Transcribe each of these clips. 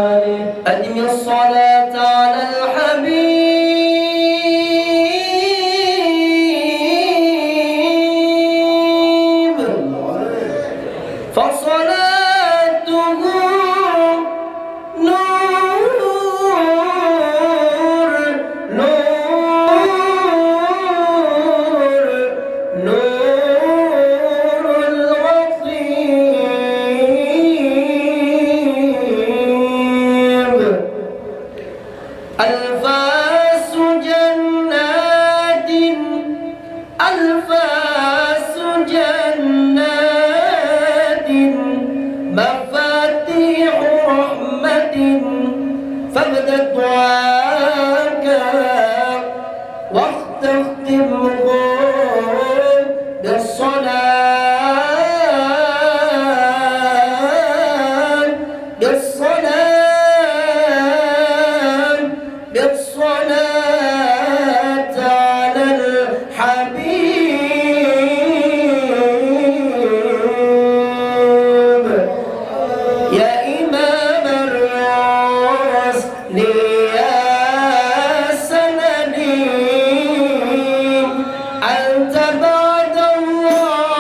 أدم الصلاة على الحبيب فصلاته نور نور نور الغطيب ألفاس جنات ألفاس جنات مفاتيح رحمة فابدأ دعاك واختتمه بالصلاة بالصلاة على الحبيب يا إمام الرسل يا سندي أنت بعد الله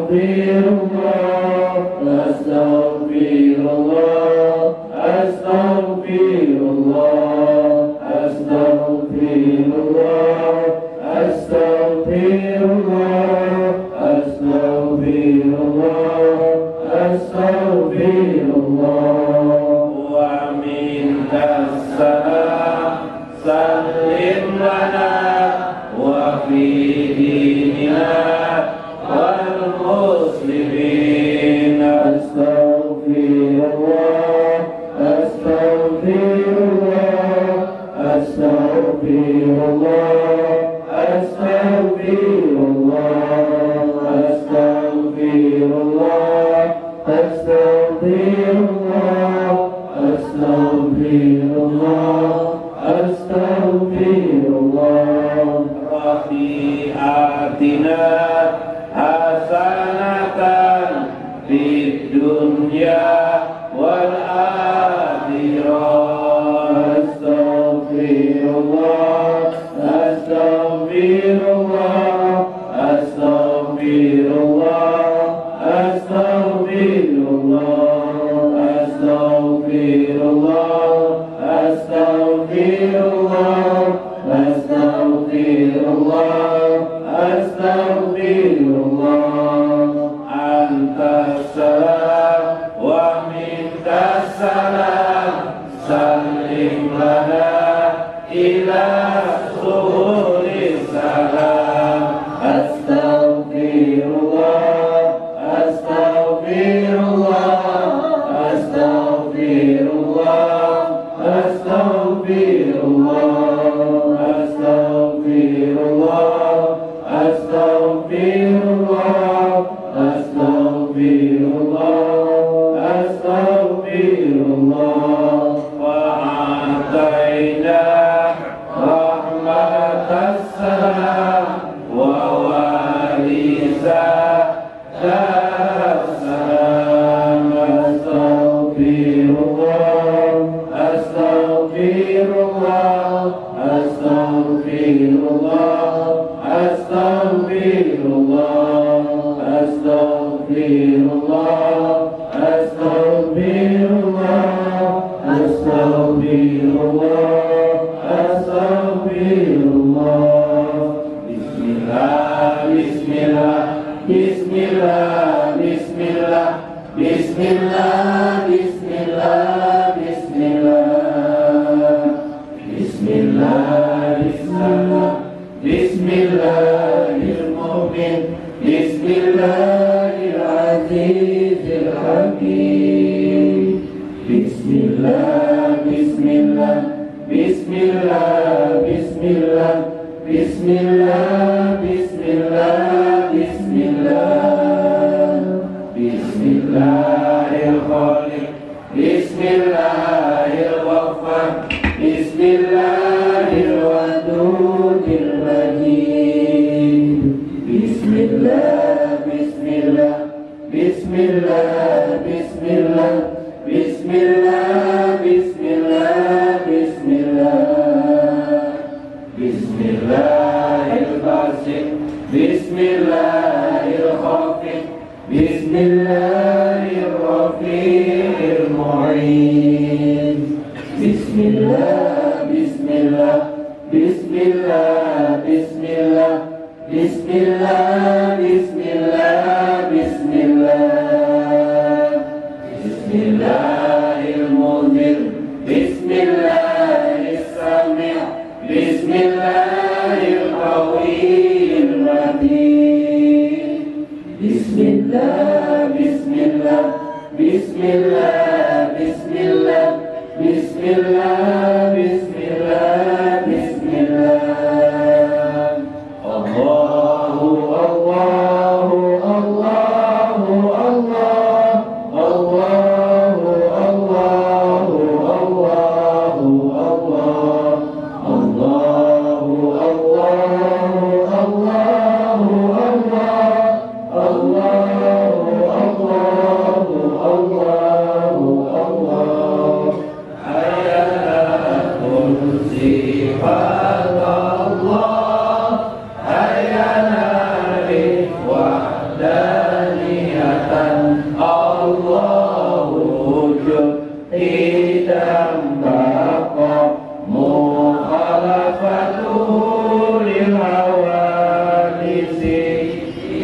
Allah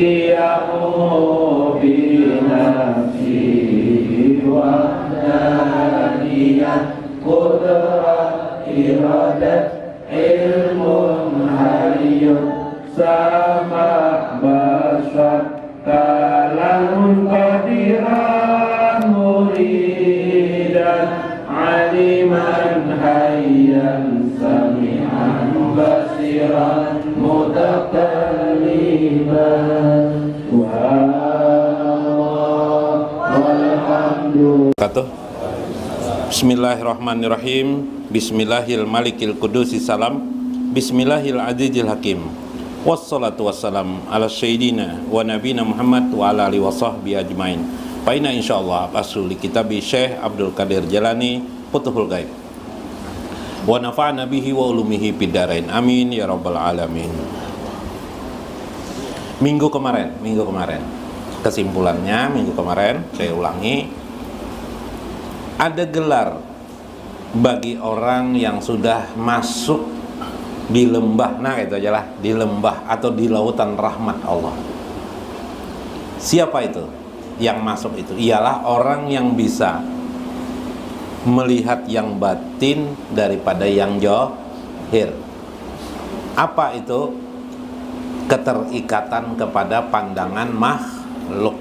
qiyamu binafsi wahdaniyah qudrah iradat ilmun hayyun sama basar kalamun qadiran muridan aliman hayyan sami'an basiran mutakalliman subhanallah walhamdulillah. Bismillahirrahmanirrahim. Bismillahil malikil kudusi salam. Bismillahil azizil hakim. Wassalatu wassalam ala sayyidina wa nabina Muhammad wa ala alihi wa sahbihi ajmain. Paina insyaallah asuli kitabi Syekh Abdul Qadir Jalani Futuhul Ghaib. Wa nafa'na bihi wa ulumihi bidarain. Amin ya rabbal alamin. Minggu kemarin kesimpulannya minggu kemarin saya ulangi, ada gelar bagi orang yang sudah masuk di lembah, nah itu aja lah, di lembah atau di lautan rahmat Allah. Siapa itu yang masuk itu? Ialah orang yang bisa melihat yang batin daripada yang zahir. Apa itu? Keterikatan kepada pandangan makhluk.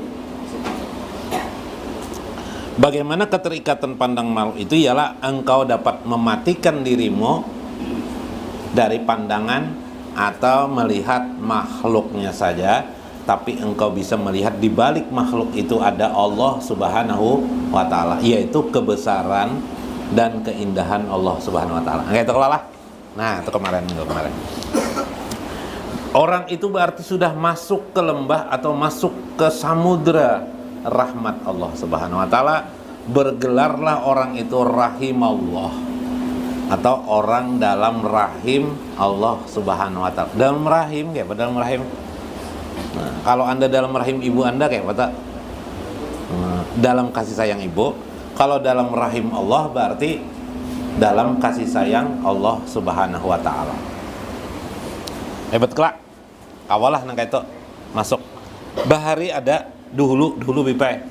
Bagaimana keterikatan pandang makhluk itu? Ialah engkau dapat mematikan dirimu dari pandangan atau melihat makhluknya saja, tapi engkau bisa melihat di balik makhluk itu ada Allah Subhanahu wa taala, yaitu kebesaran dan keindahan Allah Subhanahu wa taala. Itu lah. Nah, itu kemarin. Orang itu berarti sudah masuk ke lembah atau masuk ke samudra rahmat Allah Subhanahu wa taala. Bergelarlah orang itu rahimallah, atau orang dalam rahim Allah Subhanahu wa taala. Dalam rahim kayak apa? Dalam rahim. Nah, kalau Anda dalam rahim ibu Anda kayak apa? Dalam kasih sayang ibu. Kalau dalam rahim Allah berarti dalam kasih sayang Allah Subhanahu wa taala. Hebat kelak. Awalah nang itu masuk. Bahari ada dulu bipai.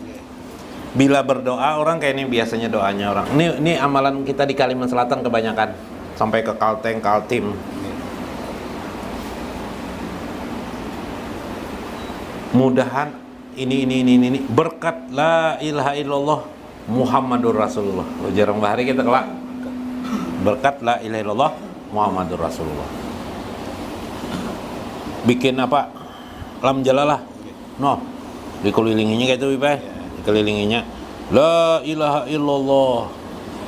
Bila berdoa orang kayak ini biasanya doanya orang. Ini amalan kita di Kalimantan Selatan kebanyakan sampai ke Kalteng, Kaltim. Mudahan ini berkat la ilaha illallah Muhammadur Rasulullah. Jarang bahari kita kelak. Berkat la ilaha illallah Muhammadur Rasulullah. Bikin apa? Lam jalalah. No. Dikelilinginya kayak itu bipai. Kelilinginya la ilaha illallah,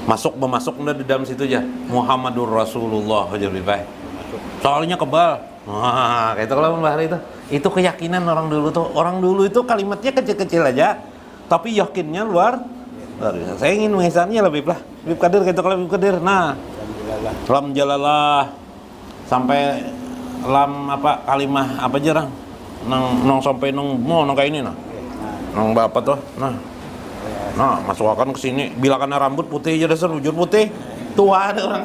masuk udah di dalam situ aja Muhammadur Rasulullah aja lebih baik, soalnya kebal. Wah, kayak itu kalau bahari itu keyakinan orang dulu itu kalimatnya kecil-kecil aja tapi yakinnya luar biasa. Saya ingin mengisahnya lebih kadir kayak itu kalau lebih kadir. Nah, lam jalalah sampai lam apa kalimah apa jarang nong sampai nong kayak ini nang bapak tuh, nah masukkan ke sini. Bila karena rambut putih aja dasar wujud putih, tua ada orang.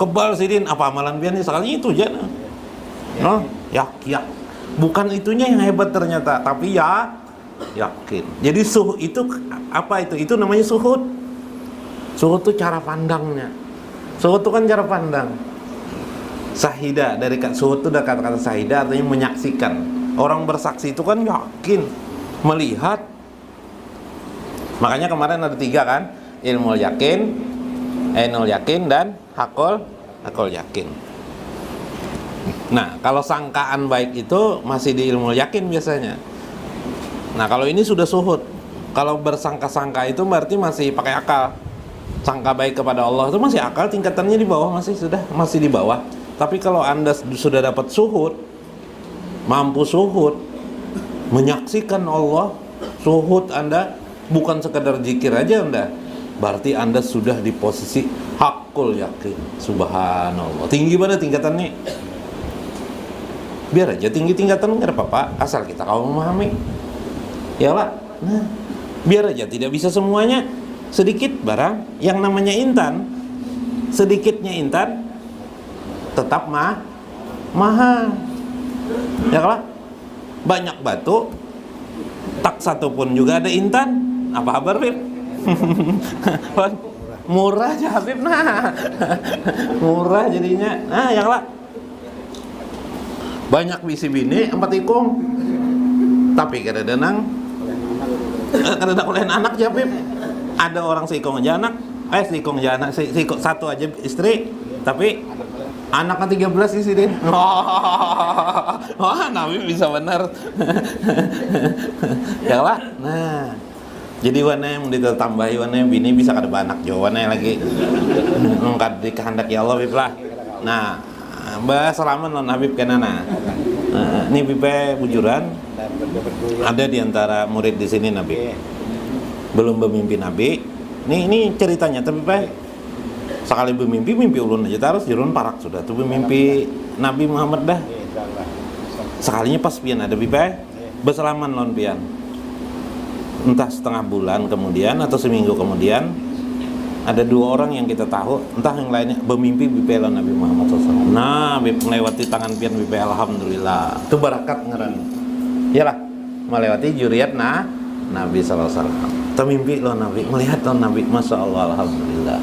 Kebal sidin. Apa amalan biar nih sekali itu aja. Ya, bukan itunya yang hebat ternyata, tapi ya yakin. Jadi suhu itu apa itu? Itu namanya suhud. Suhud itu cara pandangnya. Suhud itu kan cara pandang. Sahida dari suhud itu dari kata-kata sahida artinya menyaksikan. Orang bersaksi itu kan yakin, melihat. Makanya kemarin ada 3 kan, ilmu yakin, ainul yakin dan hakul yakin. Nah, kalau sangkaan baik itu masih di ilmu yakin biasanya. Nah, kalau ini sudah suhud. Kalau bersangka-sangka itu berarti masih pakai akal. Sangka baik kepada Allah itu masih akal, tingkatannya di bawah, masih di bawah. Tapi kalau Anda sudah dapat suhud, mampu suhud, menyaksikan Allah, suhud Anda bukan sekedar zikir aja Anda, berarti Anda sudah di posisi hakul yakin. Subhanallah. Tinggi mana tingkatannya? Biar aja tinggi tingkatan nggak ada apa-apa, asal kita kau memahami. Yalah. Nah, biar aja tidak bisa semuanya, sedikit barang yang namanya intan, sedikitnya intan tetap mahal. Ya kan? Banyak batu, tak satu pun juga ada intan. Apa kabar, Bib? Murah aja Habib, nah. Murah jadinya. Nah, ya kan? Banyak bisi bini, 4 ikung. Tapi kadang-kadang lain anak ya, Bib. Ada orang seikung aja anak. Seikung aja anak, seikung satu aja istri, tapi anaknya 13 di sini. Wah, Nabi bisa benar. Ya lah. Nah, jadi warna yang ditambahi warna yang bini bisa kada anak jo warna lagi. Engkad dikehendak ya Allah Bib lah. Nah, bahas salaman non Habib kenana. Ini Bipe bujuran. Ada di antara murid di sini Nabi. Belum bermimpi Nabi. Ini ceritanya tapi Pak. Sekali bermimpi mimpi ulun aja terus jurun parak sudah tuh bermimpi Nabi Muhammad dah. Sekalinya pas pian ada Bipe. Bersalaman non pian. Entah setengah bulan kemudian atau seminggu kemudian ada 2 orang yang kita tahu, entah yang lainnya bermimpi Bipe lawan Nabi Muhammad SAW. Nah, Bip melewati tangan pian Bipe, alhamdulillah. Itu barakat ngaran. Iyalah, melewati juriat Nabi SAW. Termimpi lawan Nabi, melihat lawan Nabi, masya Allah, alhamdulillah.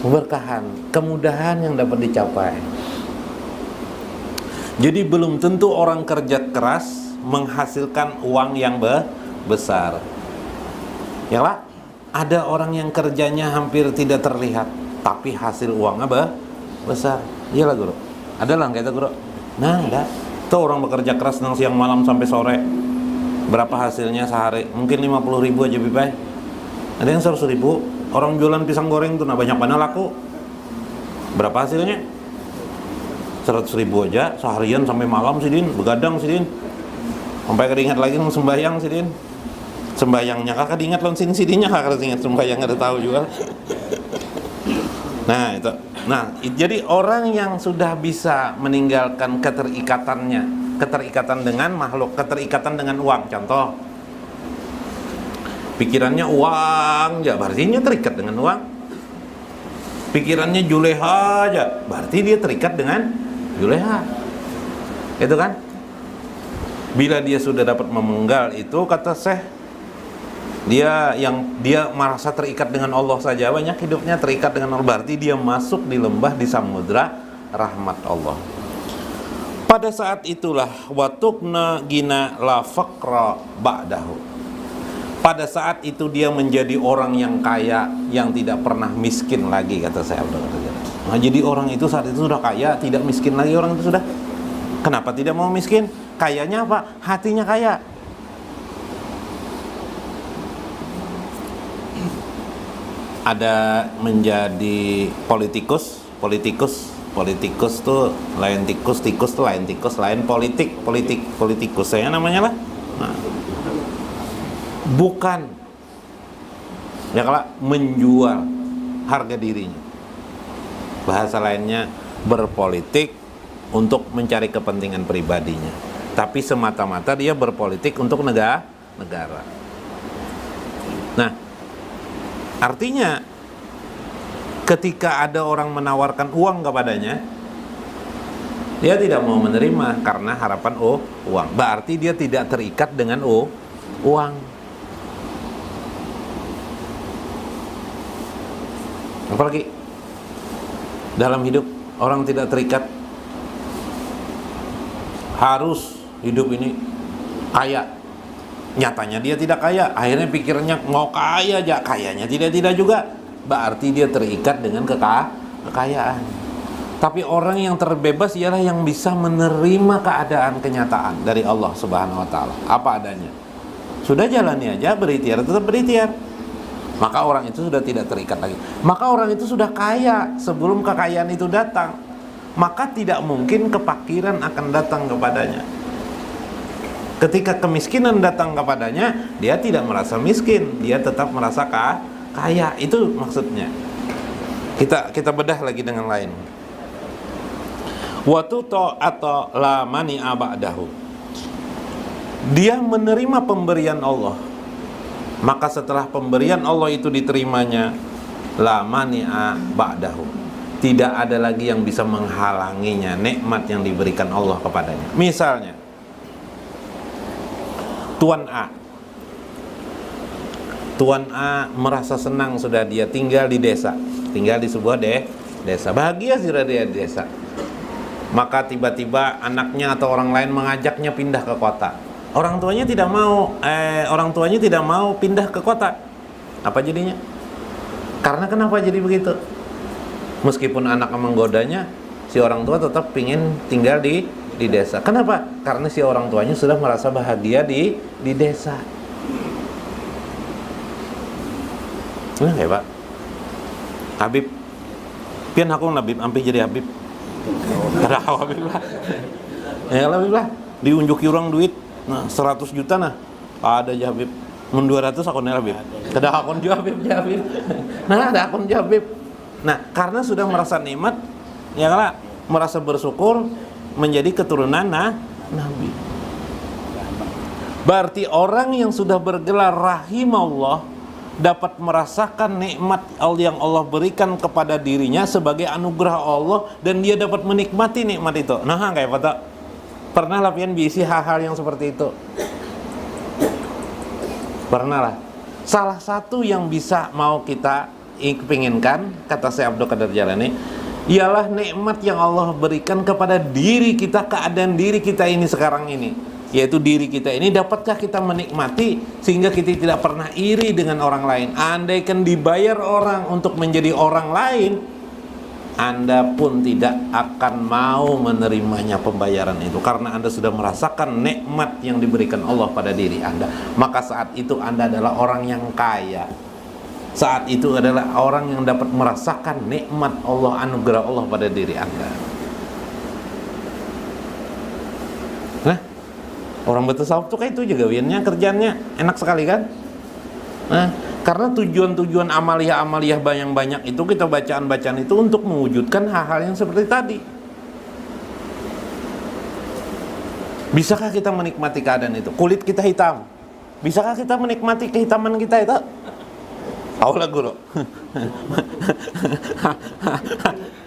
Keberkahan, kemudahan yang dapat dicapai. Jadi belum tentu orang kerja keras menghasilkan uang yang besar. Yalah, ada orang yang kerjanya hampir tidak terlihat, tapi hasil uangnya besar. Iyalah guru. Ada lah kayak itu guru. Nah, ada. Tuh orang bekerja keras nang siang malam sampai sore. Berapa hasilnya sehari? Mungkin 50.000 aja Bipai. Ada yang 100.000. Orang jualan pisang goreng tuh banyak mana laku. Berapa hasilnya? 100.000 aja seharian sampai malam sih Din, begadang sih Din. Sampai keringat lagi nang sembahyang sih Din. Sembayangnya kakak diingat lon sini sidinya kakak ingat sembayang ada tahu juga. Nah itu, jadi orang yang sudah bisa meninggalkan keterikatan dengan makhluk, keterikatan dengan uang. Contoh, pikirannya uang aja, berarti dia terikat dengan uang. Pikirannya juleha aja, berarti dia terikat dengan juleha. Itu kan? Bila dia sudah dapat memenggal itu, kata Syekh, dia merasa terikat dengan Allah saja, banyak hidupnya terikat dengan Allah, berarti dia masuk di lembah di samudra rahmat Allah. Pada saat itulah watukna gina la faqra ba'dahu. Pada saat itu dia menjadi orang yang kaya, yang tidak pernah miskin lagi, kata saya. Nah, jadi orang itu saat itu sudah kaya, tidak miskin lagi orang itu sudah. Kenapa tidak mau miskin? Kayanya apa? Hatinya kaya. Ada menjadi politikus tuh lain tikus tuh lain tikus, lain politikus saya namanya lah. Nah, bukan ya kalau menjual harga dirinya, bahasa lainnya berpolitik untuk mencari kepentingan pribadinya, tapi semata-mata dia berpolitik untuk negara. Nah, artinya ketika ada orang menawarkan uang kepadanya, dia tidak mau menerima karena harapan uang. Berarti dia tidak terikat dengan uang. Apalagi dalam hidup orang tidak terikat, harus hidup ini kaya. Nyatanya dia tidak kaya, akhirnya pikirannya mau kaya aja, kayanya tidak juga, berarti dia terikat dengan kekayaan. Tapi orang yang terbebas ialah yang bisa menerima keadaan kenyataan dari Allah Subhanahu wa taala apa adanya. Sudah jalani aja, berikhtiar, tetap berikhtiar. Maka orang itu sudah tidak terikat lagi. Maka orang itu sudah kaya sebelum kekayaan itu datang. Maka tidak mungkin kefakiran akan datang kepadanya. Ketika kemiskinan datang kepadanya, dia tidak merasa miskin, dia tetap merasa kaya. Itu maksudnya. Kita bedah lagi dengan lain. Watuto atau la mani'a ba'dahu. Dia menerima pemberian Allah. Maka setelah pemberian Allah itu diterimanya, la mani'a ba'dahu. tidak ada lagi yang bisa menghalanginya nikmat yang diberikan Allah kepadanya. Misalnya Tuan A merasa senang sudah dia tinggal di desa, tinggal di sebuah desa, bahagia sudah dia di desa. Maka tiba-tiba anaknya atau orang lain mengajaknya pindah ke kota. Orang tuanya tidak mau pindah ke kota. Apa jadinya? Karena kenapa jadi begitu? Meskipun anak menggodanya, si orang tua tetap ingin tinggal di desa. Kenapa? Karena si orang tuanya sudah merasa bahagia di desa. Nah, ya Pak Habib pian aku Habib sampai jadi Habib kada Habib lah ya Habib lah diunjuki orang duit 100 juta nah ada aja Habib mun 200 akun Habib kada akun juga Habib nah ada akun Habib. Nah karena sudah merasa nikmat ya lah merasa bersyukur menjadi keturunan Nabi. Berarti orang yang sudah bergelar rahimahullah dapat merasakan nikmat yang Allah berikan kepada dirinya sebagai anugerah Allah, dan dia dapat menikmati nikmat itu. Nah, kayak apa? Pernah lah pian bisi hal-hal yang seperti itu? Pernah lah. Salah satu yang bisa mau kita inginkan, kata Syekh Abdul Qadir Jalani, ialah nikmat yang Allah berikan kepada diri kita, keadaan diri kita ini sekarang ini. Yaitu diri kita ini, dapatkah kita menikmati sehingga kita tidak pernah iri dengan orang lain? Andaikan dibayar orang untuk menjadi orang lain, Anda pun tidak akan mau menerimanya pembayaran itu, karena Anda sudah merasakan nikmat yang diberikan Allah pada diri Anda. Maka saat itu Anda adalah orang yang kaya. Saat itu adalah orang yang dapat merasakan nikmat Allah, anugerah Allah pada diri Anda. Nah, orang bertasawuf tuh kayak itu juga wiannya, kerjanya enak sekali kan? Nah, karena tujuan-tujuan amaliyah-amaliyah banyak itu, kita bacaan-bacaan itu untuk mewujudkan hal-hal yang seperti tadi. Bisakah kita menikmati keadaan itu? Kulit kita hitam, bisakah kita menikmati kehitaman kita itu? Tahu lah guru.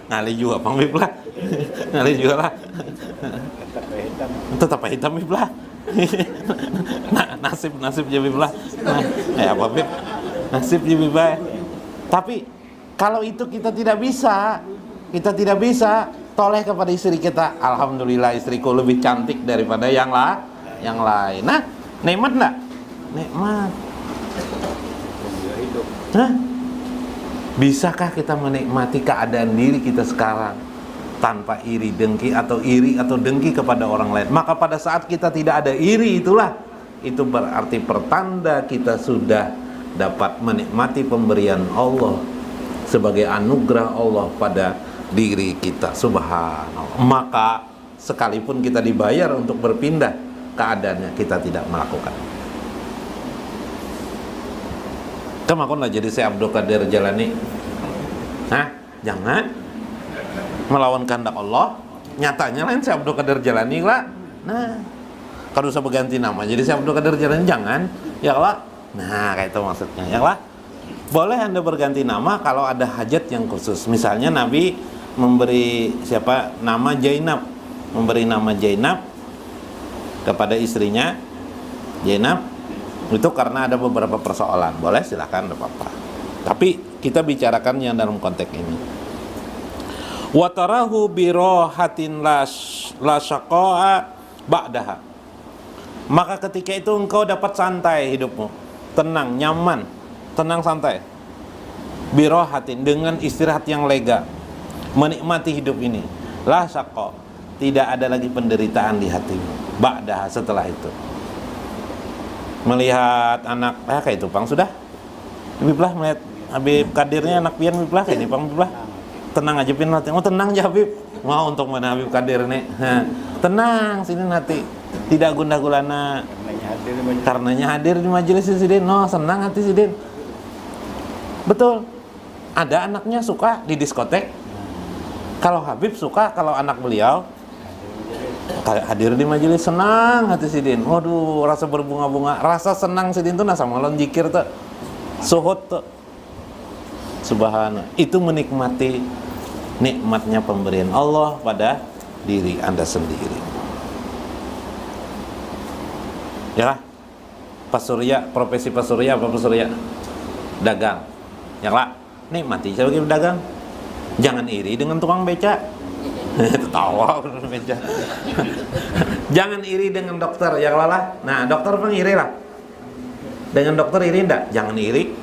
Ngali juga Bang Bib lah. Ngali juga lah. Tetap hitam Bib lah. Nasib jadi Bib lah. Apa Bib? Nasib jadi Bib. Tapi kalau itu kita tidak bisa toleh kepada istri kita. Alhamdulillah istriku lebih cantik daripada yang lain. Nah, nikmat enggak? Nikmat. Nah, bisakah kita menikmati keadaan diri kita sekarang tanpa iri dengki atau dengki kepada orang lain? Maka pada saat kita tidak ada iri itu berarti pertanda kita sudah dapat menikmati pemberian Allah sebagai anugerah Allah pada diri kita. Subhanallah. Maka sekalipun kita dibayar untuk berpindah, keadaannya kita tidak melakukan. Kamu akan jadi Syekh Abdul Qadir Jalani? Hah? Jangan melawan kehendak Allah. Nyatanya lain Syekh Abdul Qadir Jalani lah. Nah, kalau usah berganti nama jadi Syekh Abdul Qadir Jalani, jangan. Ya lah. Nah, kayak itu maksudnya. Ya lah. Boleh Anda berganti nama kalau ada hajat yang khusus. Misalnya Nabi memberi nama Zainab, memberi nama Zainab kepada istrinya Zainab. Itu karena ada beberapa persoalan. Boleh, silakan, tidak apa-apa. Tapi kita bicarakan yang dalam konteks ini. Watarahu birohatin la syaqa'a ba'daha. Maka ketika itu engkau dapat santai hidupmu, tenang, nyaman, tenang, santai. Birohatin, dengan istirahat yang lega, menikmati hidup ini. La syaqa'a, tidak ada lagi penderitaan di hatimu. Ba'daha, setelah itu. Melihat anak kayak itu Pang sudah Habib lah, melihat Habib Kadirnya anak pian Habib lah kayak ini Pang Habib lah, tenang aja pian nanti. Oh tenang aja Habib, mau untuk mana Habib Kadir nih, tenang sini nanti, tidak gundah gulana karenanya hadir di majelis Sidin. No, senang hati Sidin. Betul, ada anaknya suka di diskotek, kalau Habib suka kalau anak beliau hadir di majelis, senang hati Sidin. Waduh, rasa berbunga-bunga, rasa senang Sidin tuh nasa malon zikir tuh, suhud tuh. Subhanallah, itu menikmati nikmatnya pemberian Allah pada diri Anda sendiri. Ya, Pak Surya, profesi Pak Surya apa Pak Surya? Dagang. Ya lah, nikmati sebagai pedagang. Jangan iri dengan tukang beca. Tawa beca. Jangan iri dengan dokter, ya lah. Nah, dokter pun iri lah. Dengan dokter iri enggak? Jangan iri.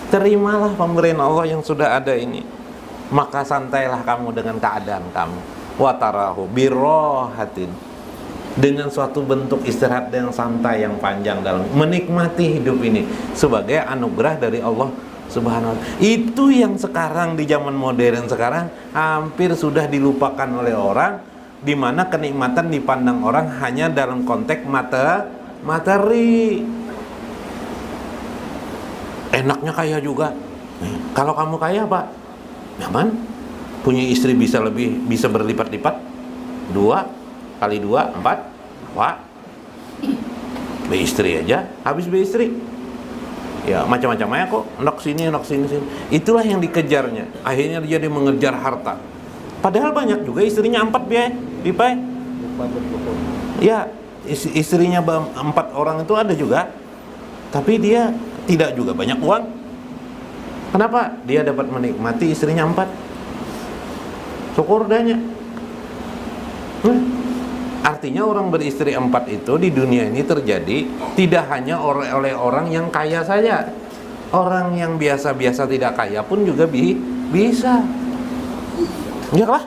Terimalah pemberian Allah yang sudah ada ini. Maka santailah kamu dengan keadaan kamu. Wa tarahu birrohatin. Dengan suatu bentuk istirahat yang santai, yang panjang dalam menikmati hidup ini sebagai anugerah dari Allah Subhanahu wa ta'ala. Itu yang sekarang di zaman modern sekarang hampir sudah dilupakan oleh orang, di mana kenikmatan dipandang orang hanya dalam konteks materi. Enaknya kaya juga. Kalau kamu kaya Pak, nyaman. Punya istri bisa berlipat-lipat. 2 kali 2 4. Wah, istri aja habis istri. Ya macam-macam aja kok, nok sini. Itulah yang dikejarnya. Akhirnya dia mengejar harta. Padahal banyak juga istrinya 4 bipai. Ya, istrinya 4 orang itu ada juga. Tapi dia tidak juga banyak uang. Kenapa? Dia dapat menikmati istrinya 4. Syukur danya. Artinya orang beristri 4 itu di dunia ini terjadi tidak hanya oleh orang yang kaya saja. Orang yang biasa-biasa tidak kaya pun juga bisa. Ya lah.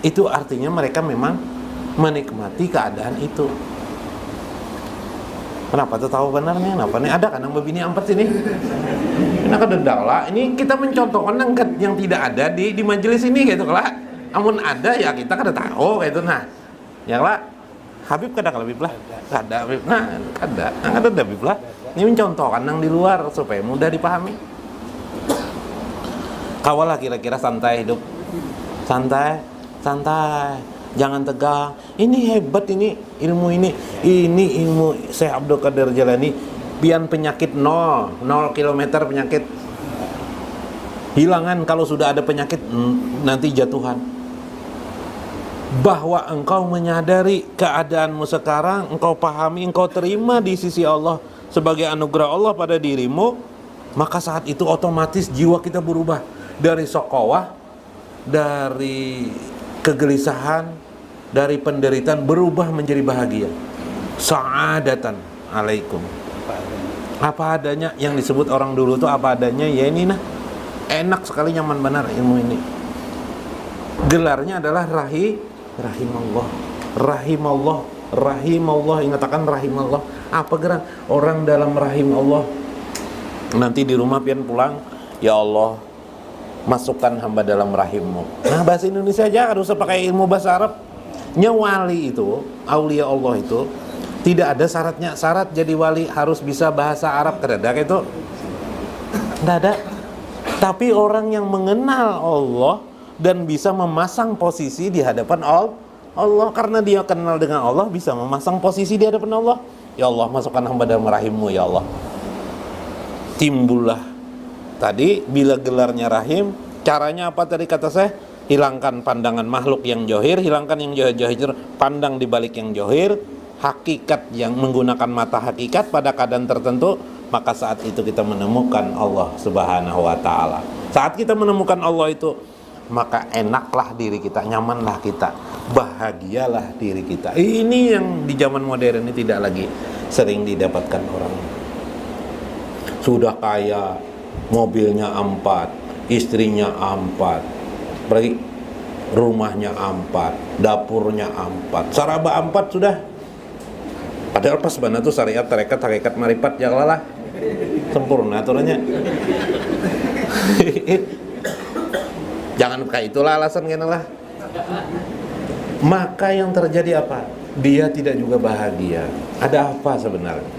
Itu artinya mereka memang menikmati keadaan itu. Kenapa tuh tahu benarnya? Kenapa nih ada kan yang begini 4 sini? Ini kededala. Ini kita mencontohkan yang tidak ada di majelis ini gitu lah. Namun ada ya kita kada tahu gitu. Nah, ya lah, Habib kada Habib lah, kada Habib, nah kada Habib lah. Ini mencontohkan yang di luar supaya mudah dipahami. Kawalah kira-kira santai hidup, santai, jangan tegang. Ini hebat ini ilmu ini ilmu Syekh Abdul Qadir Jalani. Pian penyakit 0 kilometer penyakit. Hilangan kalau sudah ada penyakit nanti jatuhan. Bahwa engkau menyadari keadaanmu sekarang, engkau pahami, engkau terima di sisi Allah sebagai anugerah Allah pada dirimu, maka saat itu otomatis jiwa kita berubah dari sokowah, dari kegelisahan, dari penderitaan berubah menjadi bahagia. Sa'adatan alaikum. Apa adanya, yang disebut orang dulu tuh apa adanya, ya ini nah. Enak sekali, nyaman benar ilmu ini. Gelarnya adalah rahimallah, ingatakan rahimallah. Apa geran? Orang dalam rahim Allah. Nanti di rumah pian pulang, ya Allah, masukkan hamba dalam rahimmu. Nah, bahasa Indonesia aja, harus pakai ilmu bahasa Arab. Wali itu, aulia Allah itu tidak ada syaratnya. Syarat jadi wali harus bisa bahasa Arab, kedadak itu tidak ada. Tapi orang yang mengenal Allah dan bisa memasang posisi di hadapan Allah, karena dia kenal dengan Allah, bisa memasang posisi di hadapan Allah. Ya Allah, masukkan hamba dalam rahimmu ya Allah. Timbullah tadi bila gelarnya rahim. Caranya apa tadi kata saya? Hilangkan pandangan makhluk yang johir, hilangkan yang johir, pandang di balik yang johir, hakikat yang menggunakan mata hakikat pada keadaan tertentu. Maka saat itu kita menemukan Allah Subhanahu wa ta'ala. Saat kita menemukan Allah itu, maka enaklah diri kita, nyamanlah kita, bahagialah diri kita. Ini yang di zaman modern ini tidak lagi sering didapatkan orang. Sudah kaya, mobilnya 4, istrinya 4, pergi rumahnya 4, dapurnya 4, saraba 4 sudah. Padahal pas benar tuh syariat tarekat marifat yang lalah sempurna aturannya. Jangan kayak itulah alasan gini lah. Maka yang terjadi apa? Dia tidak juga bahagia. Ada apa sebenarnya?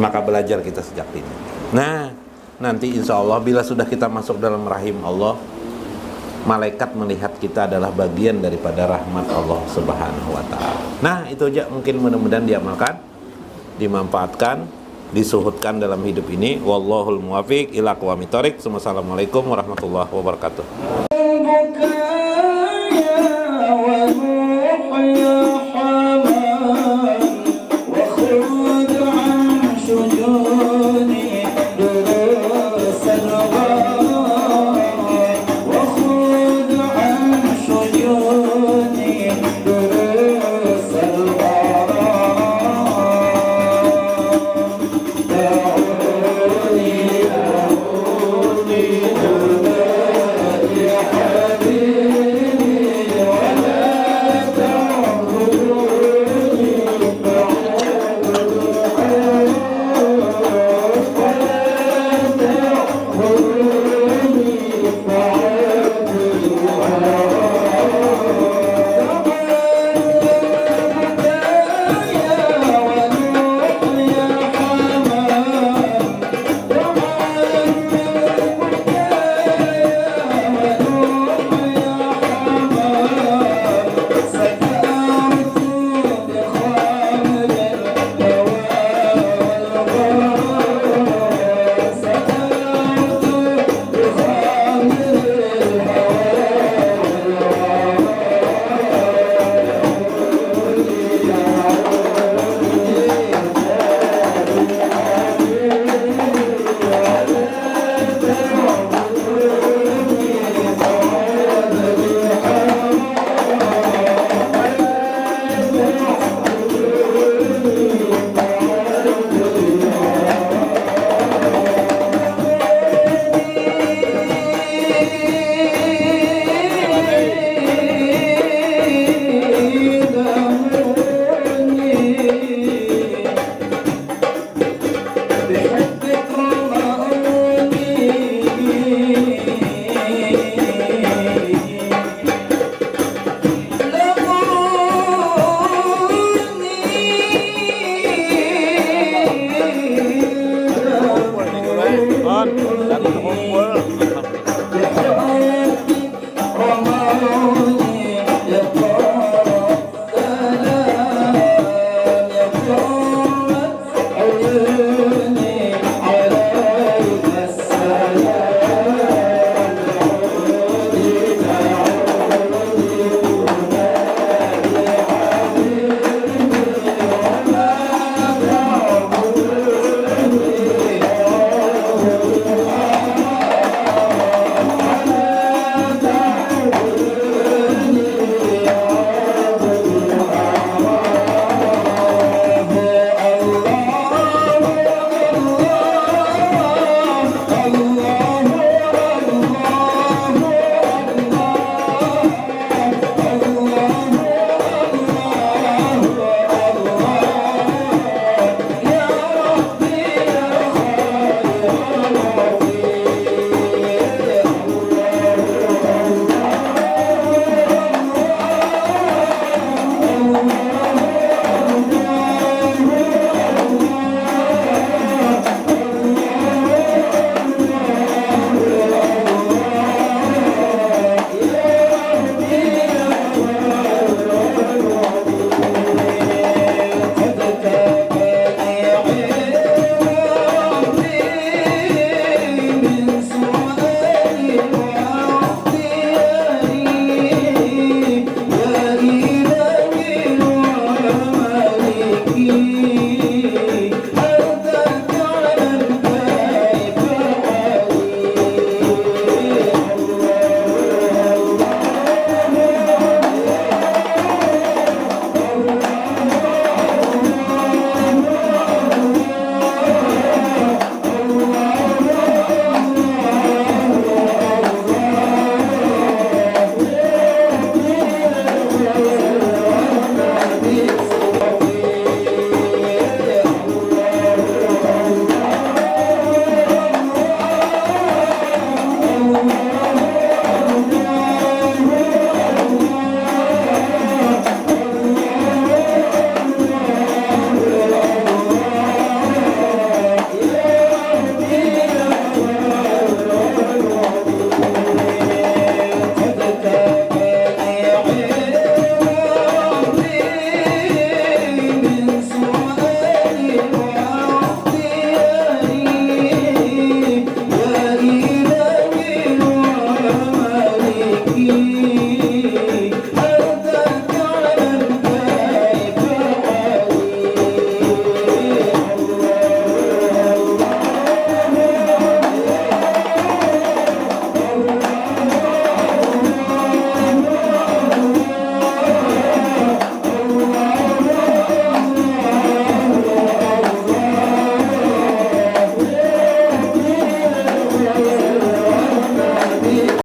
Maka belajar kita sejak ini. Nah, nanti insya Allah bila sudah kita masuk dalam rahim Allah, malaikat melihat kita adalah bagian daripada rahmat Allah Subhanahu wa ta'ala. Nah, itu aja mungkin mudah-mudahan diamalkan, dimanfaatkan, disuhutkan dalam hidup ini. Wallahul muwafiq ila aqwamit thoriq. Wassalamualaikum warahmatullahi wabarakatuh. ربك